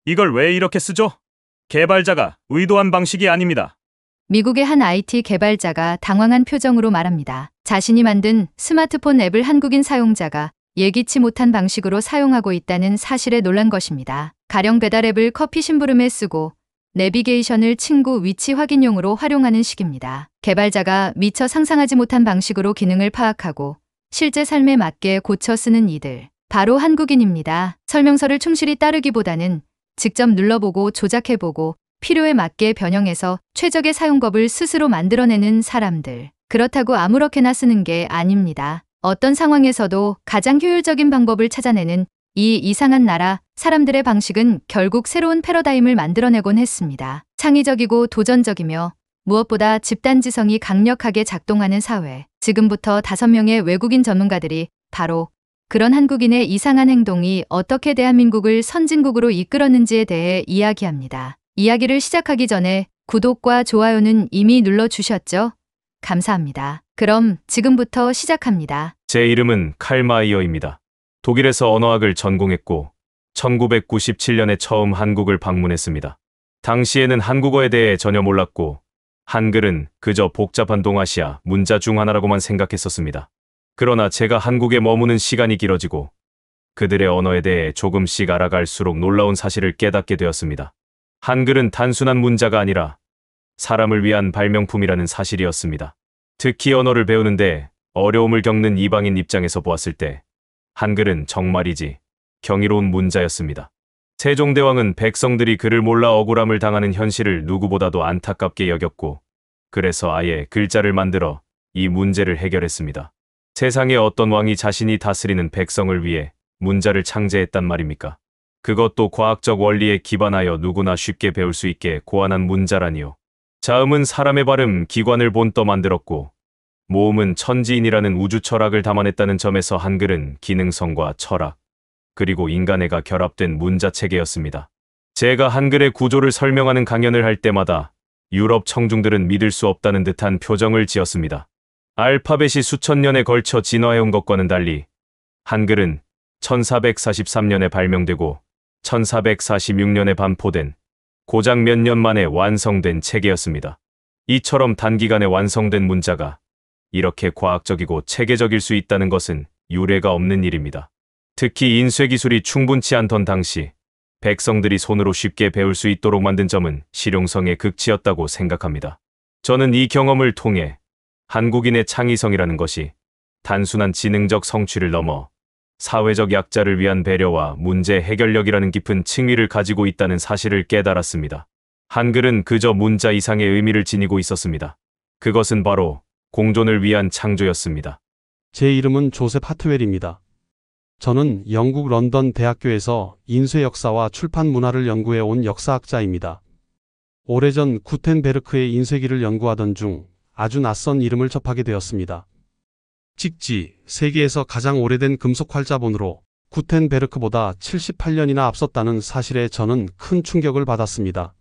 이걸 왜 이렇게 쓰죠? 개발자가 의도한 방식이 아닙니다. 미국의 한 IT 개발자가 당황한 표정으로 말합니다. 자신이 만든 스마트폰 앱을 한국인 사용자가 예기치 못한 방식으로 사용하고 있다는 사실에 놀란 것입니다. 가령 배달 앱을 커피 심부름에 쓰고 내비게이션을 친구 위치 확인용으로 활용하는 식입니다. 개발자가 미처 상상하지 못한 방식으로 기능을 파악하고 실제 삶에 맞게 고쳐 쓰는 이들. 바로 한국인입니다. 설명서를 충실히 따르기보다는 직접 눌러보고 조작해보고 필요에 맞게 변형해서 최적의 사용법을 스스로 만들어내는 사람들. 그렇다고 아무렇게나 쓰는 게 아닙니다. 어떤 상황에서도 가장 효율적인 방법을 찾아내는 이 이상한 나라 사람들의 방식은 결국 새로운 패러다임을 만들어내곤 했습니다. 창의적이고 도전적이며 무엇보다 집단지성이 강력하게 작동하는 사회. 지금부터 5명의 외국인 전문가들이 바로 그런 한국인의 이상한 행동이 어떻게 대한민국을 선진국으로 이끌었는지에 대해 이야기합니다. 이야기를 시작하기 전에 구독과 좋아요는 이미 눌러주셨죠? 감사합니다. 그럼 지금부터 시작합니다. 제 이름은 칼 마이어입니다. 독일에서 언어학을 전공했고 1997년에 처음 한국을 방문했습니다. 당시에는 한국어에 대해 전혀 몰랐고 한글은 그저 복잡한 동아시아 문자 중 하나라고만 생각했었습니다. 그러나 제가 한국에 머무는 시간이 길어지고 그들의 언어에 대해 조금씩 알아갈수록 놀라운 사실을 깨닫게 되었습니다. 한글은 단순한 문자가 아니라 사람을 위한 발명품이라는 사실이었습니다. 특히 언어를 배우는데 어려움을 겪는 이방인 입장에서 보았을 때 한글은 정말이지 경이로운 문자였습니다. 세종대왕은 백성들이 그를 몰라 억울함을 당하는 현실을 누구보다도 안타깝게 여겼고 그래서 아예 글자를 만들어 이 문제를 해결했습니다. 세상에 어떤 왕이 자신이 다스리는 백성을 위해 문자를 창제했단 말입니까? 그것도 과학적 원리에 기반하여 누구나 쉽게 배울 수 있게 고안한 문자라니요. 자음은 사람의 발음, 기관을 본떠 만들었고 모음은 천지인이라는 우주 철학을 담아냈다는 점에서 한글은 기능성과 철학, 그리고 인간애가 결합된 문자체계였습니다. 제가 한글의 구조를 설명하는 강연을 할 때마다 유럽 청중들은 믿을 수 없다는 듯한 표정을 지었습니다. 알파벳이 수천 년에 걸쳐 진화해온 것과는 달리 한글은 1443년에 발명되고 1446년에 반포된 고작 몇 년 만에 완성된 체계였습니다. 이처럼 단기간에 완성된 문자가 이렇게 과학적이고 체계적일 수 있다는 것은 유례가 없는 일입니다. 특히 인쇄 기술이 충분치 않던 당시 백성들이 손으로 쉽게 배울 수 있도록 만든 점은 실용성의 극치였다고 생각합니다. 저는 이 경험을 통해 한국인의 창의성이라는 것이 단순한 지능적 성취를 넘어 사회적 약자를 위한 배려와 문제 해결력이라는 깊은 층위를 가지고 있다는 사실을 깨달았습니다. 한글은 그저 문자 이상의 의미를 지니고 있었습니다. 그것은 바로 공존을 위한 창조였습니다. 제 이름은 조셉 하트웰입니다. 저는 영국 런던 대학교에서 인쇄 역사와 출판 문화를 연구해 온 역사학자입니다. 오래전 구텐베르크의 인쇄기를 연구하던 중 아주 낯선 이름을 접하게 되었습니다. 찍지, 세계에서 가장 오래된 금속 활자본으로 구텐베르크보다 78년이나 앞섰다는 사실에 저는 큰 충격을 받았습니다.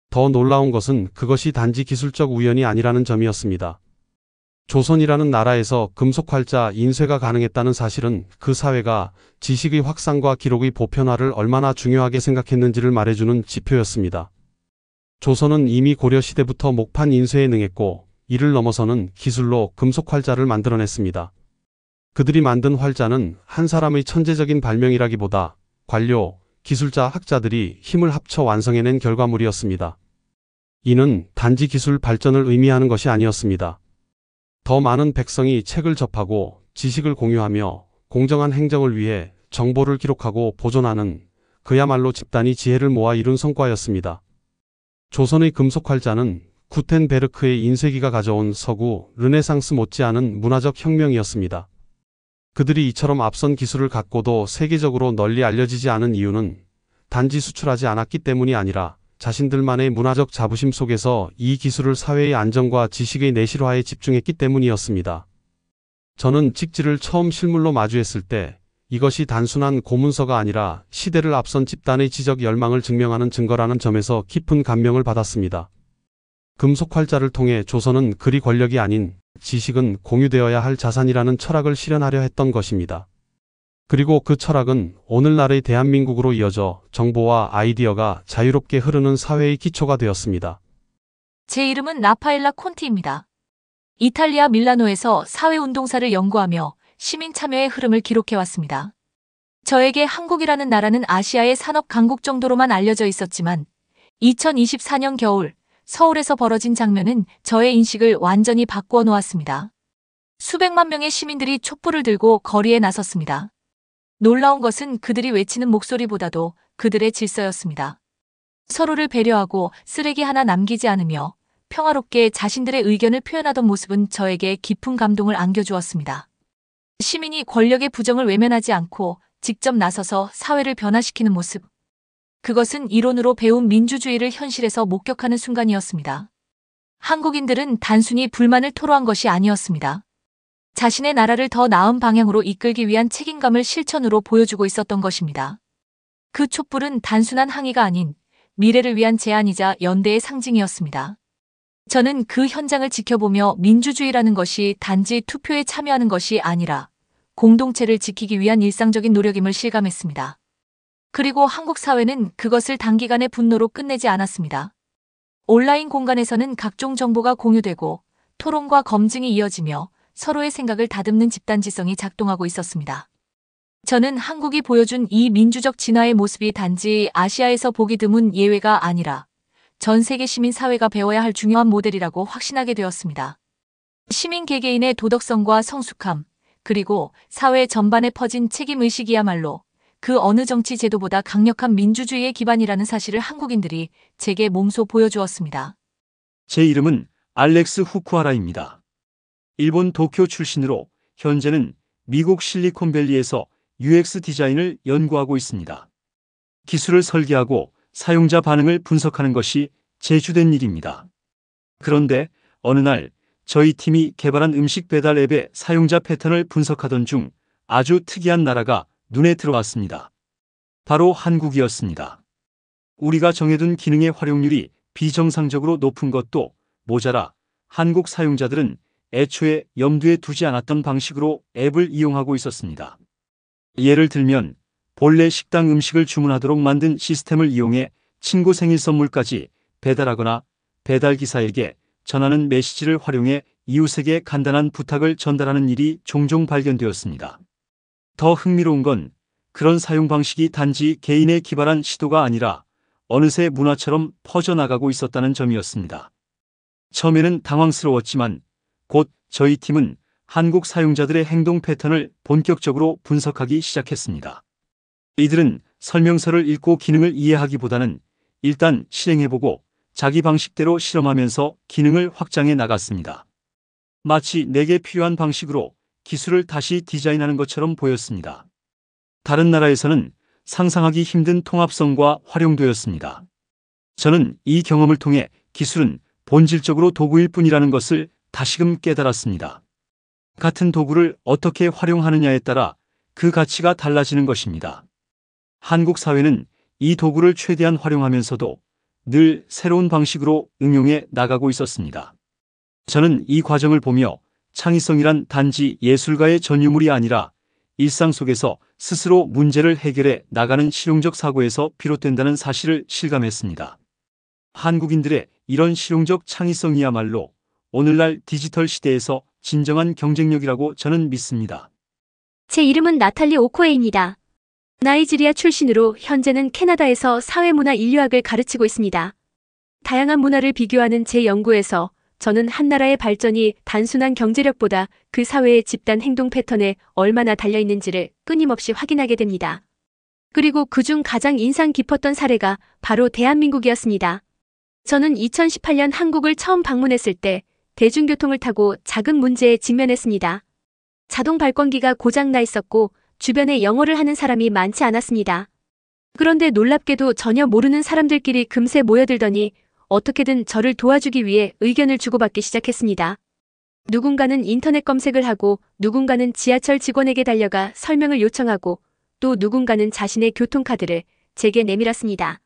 더 놀라운 것은 그것이 단지 기술적 우연이 아니라는 점이었습니다. 조선이라는 나라에서 금속 활자 인쇄가 가능했다는 사실은 그 사회가 지식의 확산과 기록의 보편화를 얼마나 중요하게 생각했는지를 말해주는 지표였습니다. 조선은 이미 고려 시대부터 목판 인쇄에 능했고 이를 넘어서는 기술로 금속 활자를 만들어냈습니다. 그들이 만든 활자는 한 사람의 천재적인 발명이라기보다 관료, 기술자, 학자들이 힘을 합쳐 완성해낸 결과물이었습니다. 이는 단지 기술 발전을 의미하는 것이 아니었습니다. 더 많은 백성이 책을 접하고 지식을 공유하며 공정한 행정을 위해 정보를 기록하고 보존하는 그야말로 집단이 지혜를 모아 이룬 성과였습니다. 조선의 금속 활자는 구텐베르크의 인쇄기가 가져온 서구 르네상스 못지않은 문화적 혁명이었습니다. 그들이 이처럼 앞선 기술을 갖고도 세계적으로 널리 알려지지 않은 이유는 단지 수출하지 않았기 때문이 아니라 자신들만의 문화적 자부심 속에서 이 기술을 사회의 안정과 지식의 내실화에 집중했기 때문이었습니다. 저는 찍지를 처음 실물로 마주했을 때 이것이 단순한 고문서가 아니라 시대를 앞선 집단의 지적 열망을 증명하는 증거라는 점에서 깊은 감명을 받았습니다. 금속 활자를 통해 조선은 그리 권력이 아닌 지식은 공유되어야 할 자산이라는 철학을 실현하려 했던 것입니다. 그리고 그 철학은 오늘날의 대한민국으로 이어져 정보와 아이디어가 자유롭게 흐르는 사회의 기초가 되었습니다. 제 이름은 라파엘라 콘티입니다. 이탈리아 밀라노에서 사회운동사를 연구하며 시민 참여의 흐름을 기록해왔습니다. 저에게 한국이라는 나라는 아시아의 산업 강국 정도로만 알려져 있었지만 2024년 겨울 서울에서 벌어진 장면은 저의 인식을 완전히 바꾸어 놓았습니다. 수백만 명의 시민들이 촛불을 들고 거리에 나섰습니다. 놀라운 것은 그들이 외치는 목소리보다도 그들의 질서였습니다. 서로를 배려하고 쓰레기 하나 남기지 않으며 평화롭게 자신들의 의견을 표현하던 모습은 저에게 깊은 감동을 안겨주었습니다. 시민이 권력의 부정을 외면하지 않고 직접 나서서 사회를 변화시키는 모습. 그것은 이론으로 배운 민주주의를 현실에서 목격하는 순간이었습니다. 한국인들은 단순히 불만을 토로한 것이 아니었습니다. 자신의 나라를 더 나은 방향으로 이끌기 위한 책임감을 실천으로 보여주고 있었던 것입니다. 그 촛불은 단순한 항의가 아닌 미래를 위한 제안이자 연대의 상징이었습니다. 저는 그 현장을 지켜보며 민주주의라는 것이 단지 투표에 참여하는 것이 아니라 공동체를 지키기 위한 일상적인 노력임을 실감했습니다. 그리고 한국 사회는 그것을 단기간의 분노로 끝내지 않았습니다. 온라인 공간에서는 각종 정보가 공유되고 토론과 검증이 이어지며 서로의 생각을 다듬는 집단지성이 작동하고 있었습니다. 저는 한국이 보여준 이 민주적 진화의 모습이 단지 아시아에서 보기 드문 예외가 아니라 전 세계 시민 사회가 배워야 할 중요한 모델이라고 확신하게 되었습니다. 시민 개개인의 도덕성과 성숙함, 그리고 사회 전반에 퍼진 책임의식이야말로 그 어느 정치 제도보다 강력한 민주주의의 기반이라는 사실을 한국인들이 제게 몸소 보여주었습니다. 제 이름은 알렉스 후쿠하라입니다. 일본 도쿄 출신으로 현재는 미국 실리콘밸리에서 UX 디자인을 연구하고 있습니다. 기술을 설계하고 사용자 반응을 분석하는 것이 제 주된 일입니다. 그런데 어느 날 저희 팀이 개발한 음식 배달 앱의 사용자 패턴을 분석하던 중 아주 특이한 나라가 눈에 들어왔습니다. 바로 한국이었습니다. 우리가 정해둔 기능의 활용률이 비정상적으로 높은 것도 모자라 한국 사용자들은 애초에 염두에 두지 않았던 방식으로 앱을 이용하고 있었습니다. 예를 들면 본래 식당 음식을 주문하도록 만든 시스템을 이용해 친구 생일 선물까지 배달하거나 배달기사에게 전하는 메시지를 활용해 이웃에게 간단한 부탁을 전달하는 일이 종종 발견되었습니다. 더 흥미로운 건 그런 사용 방식이 단지 개인의 기발한 시도가 아니라 어느새 문화처럼 퍼져나가고 있었다는 점이었습니다. 처음에는 당황스러웠지만 곧 저희 팀은 한국 사용자들의 행동 패턴을 본격적으로 분석하기 시작했습니다. 이들은 설명서를 읽고 기능을 이해하기보다는 일단 실행해보고 자기 방식대로 실험하면서 기능을 확장해 나갔습니다. 마치 내게 필요한 방식으로 기술을 다시 디자인하는 것처럼 보였습니다. 다른 나라에서는 상상하기 힘든 통합성과 활용도였습니다. 저는 이 경험을 통해 기술은 본질적으로 도구일 뿐이라는 것을 다시금 깨달았습니다. 같은 도구를 어떻게 활용하느냐에 따라 그 가치가 달라지는 것입니다. 한국 사회는 이 도구를 최대한 활용하면서도 늘 새로운 방식으로 응용해 나가고 있었습니다. 저는 이 과정을 보며 창의성이란 단지 예술가의 전유물이 아니라 일상 속에서 스스로 문제를 해결해 나가는 실용적 사고에서 비롯된다는 사실을 실감했습니다. 한국인들의 이런 실용적 창의성이야말로 오늘날 디지털 시대에서 진정한 경쟁력이라고 저는 믿습니다. 제 이름은 나탈리 오코에입니다. 나이지리아 출신으로 현재는 캐나다에서 사회문화 인류학을 가르치고 있습니다. 다양한 문화를 비교하는 제 연구에서 저는 한 나라의 발전이 단순한 경제력보다 그 사회의 집단 행동 패턴에 얼마나 달려있는지를 끊임없이 확인하게 됩니다. 그리고 그중 가장 인상 깊었던 사례가 바로 대한민국이었습니다. 저는 2018년 한국을 처음 방문했을 때 대중교통을 타고 작은 문제에 직면했습니다. 자동 발권기가 고장나 있었고 주변에 영어를 하는 사람이 많지 않았습니다. 그런데 놀랍게도 전혀 모르는 사람들끼리 금세 모여들더니 어떻게든 저를 도와주기 위해 의견을 주고받기 시작했습니다. 누군가는 인터넷 검색을 하고 누군가는 지하철 직원에게 달려가 설명을 요청하고 또 누군가는 자신의 교통카드를 제게 내밀었습니다.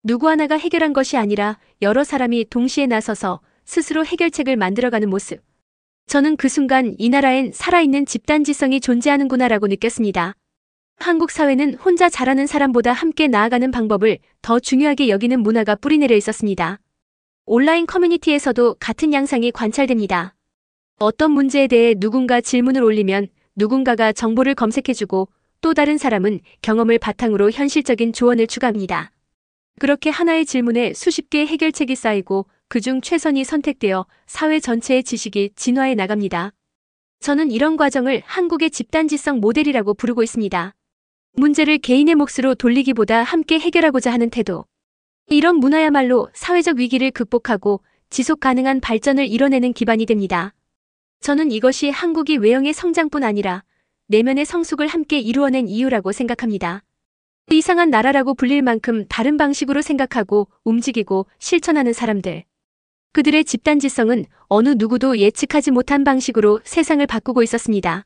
누구 하나가 해결한 것이 아니라 여러 사람이 동시에 나서서 스스로 해결책을 만들어가는 모습. 저는 그 순간 이 나라엔 살아있는 집단지성이 존재하는구나라고 느꼈습니다. 한국 사회는 혼자 잘하는 사람보다 함께 나아가는 방법을 더 중요하게 여기는 문화가 뿌리내려 있었습니다. 온라인 커뮤니티에서도 같은 양상이 관찰됩니다. 어떤 문제에 대해 누군가 질문을 올리면 누군가가 정보를 검색해주고 또 다른 사람은 경험을 바탕으로 현실적인 조언을 추가합니다. 그렇게 하나의 질문에 수십 개의 해결책이 쌓이고 그중 최선이 선택되어 사회 전체의 지식이 진화해 나갑니다. 저는 이런 과정을 한국의 집단지성 모델이라고 부르고 있습니다. 문제를 개인의 몫으로 돌리기보다 함께 해결하고자 하는 태도. 이런 문화야말로 사회적 위기를 극복하고 지속 가능한 발전을 이뤄내는 기반이 됩니다. 저는 이것이 한국이 외형의 성장뿐 아니라 내면의 성숙을 함께 이루어낸 이유라고 생각합니다. 이상한 나라라고 불릴 만큼 다른 방식으로 생각하고 움직이고 실천하는 사람들. 그들의 집단지성은 어느 누구도 예측하지 못한 방식으로 세상을 바꾸고 있었습니다.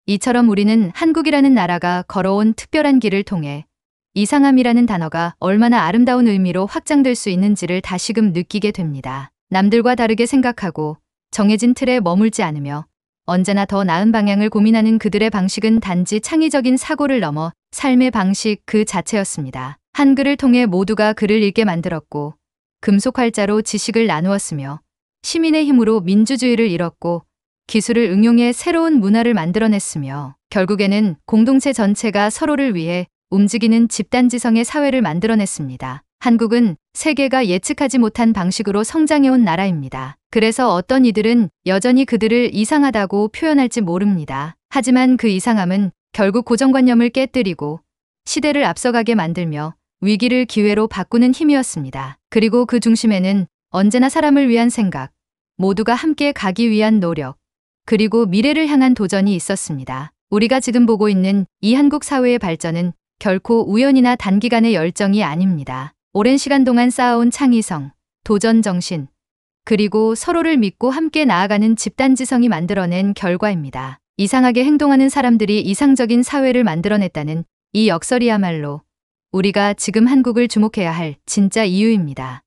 이처럼 우리는 한국이라는 나라가 걸어온 특별한 길을 통해 이상함이라는 단어가 얼마나 아름다운 의미로 확장될 수 있는지를 다시금 느끼게 됩니다. 남들과 다르게 생각하고 정해진 틀에 머물지 않으며 언제나 더 나은 방향을 고민하는 그들의 방식은 단지 창의적인 사고를 넘어 삶의 방식 그 자체였습니다. 한글을 통해 모두가 글을 읽게 만들었고 금속 활자로 지식을 나누었으며 시민의 힘으로 민주주의를 이뤘고 기술을 응용해 새로운 문화를 만들어냈으며 결국에는 공동체 전체가 서로를 위해 움직이는 집단지성의 사회를 만들어냈습니다. 한국은 세계가 예측하지 못한 방식으로 성장해온 나라입니다. 그래서 어떤 이들은 여전히 그들을 이상하다고 표현할지 모릅니다. 하지만 그 이상함은 결국 고정관념을 깨뜨리고 시대를 앞서가게 만들며 위기를 기회로 바꾸는 힘이었습니다. 그리고 그 중심에는 언제나 사람을 위한 생각, 모두가 함께 가기 위한 노력, 그리고 미래를 향한 도전이 있었습니다. 우리가 지금 보고 있는 이 한국 사회의 발전은 결코 우연이나 단기간의 열정이 아닙니다. 오랜 시간 동안 쌓아온 창의성, 도전 정신, 그리고 서로를 믿고 함께 나아가는 집단지성이 만들어낸 결과입니다. 이상하게 행동하는 사람들이 이상적인 사회를 만들어냈다는 이 역설이야말로 우리가 지금 한국을 주목해야 할 진짜 이유입니다.